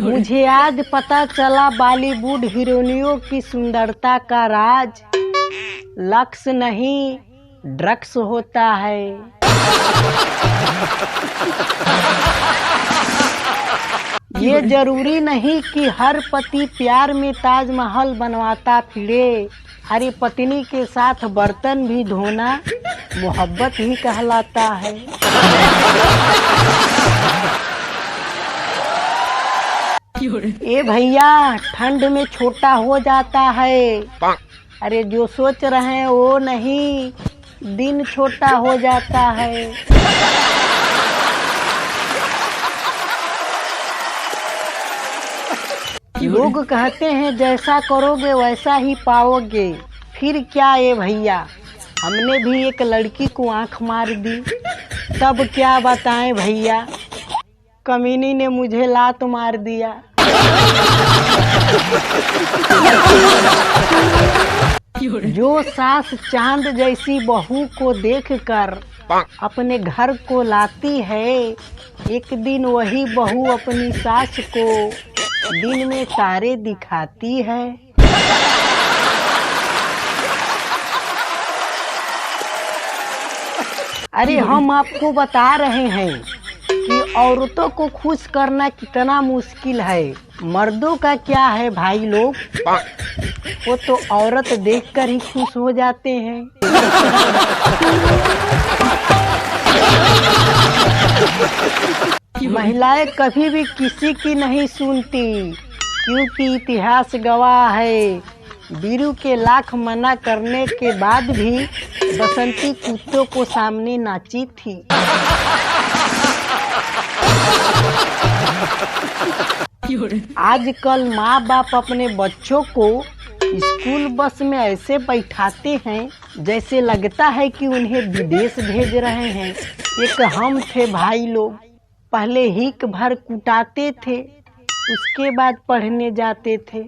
मुझे आज पता चला बॉलीवुड हीरोइनों की सुंदरता का राज लक्ष्य नहीं ड्रग्स होता है। ये जरूरी नहीं कि हर पति प्यार में ताजमहल बनवाता फिरे। हरी पत्नी के साथ बर्तन भी धोना मोहब्बत ही कहलाता है। ए भैया, ठंड में छोटा हो जाता है। अरे जो सोच रहे हैं वो नहीं, दिन छोटा हो जाता है। लोग कहते हैं जैसा करोगे वैसा ही पाओगे। फिर क्या ये भैया, हमने भी एक लड़की को आंख मार दी, तब क्या बताएं भैया, कमीनी ने मुझे लात मार दिया। जो सास चांद जैसी बहू को देखकर अपने घर को लाती है, एक दिन वही बहू अपनी सास को दिन में तारे दिखाती है। अरे हम आपको बता रहे हैं कि औरतों को खुश करना कितना मुश्किल है। मर्दों का क्या है भाई लोग, वो तो औरत देखकर ही खुश हो जाते हैं। महिलाएं कभी भी किसी की नहीं सुनती, क्योंकि इतिहास गवाह है वीरू के लाख मना करने के बाद भी बसंती कुत्तों को सामने नाची थी। आजकल माँ बाप अपने बच्चों को स्कूल बस में ऐसे बैठाते हैं जैसे लगता है कि उन्हें विदेश भेज रहे हैं। एक हम थे भाई लोग, पहले हिक भर कुटाते थे, उसके बाद पढ़ने जाते थे।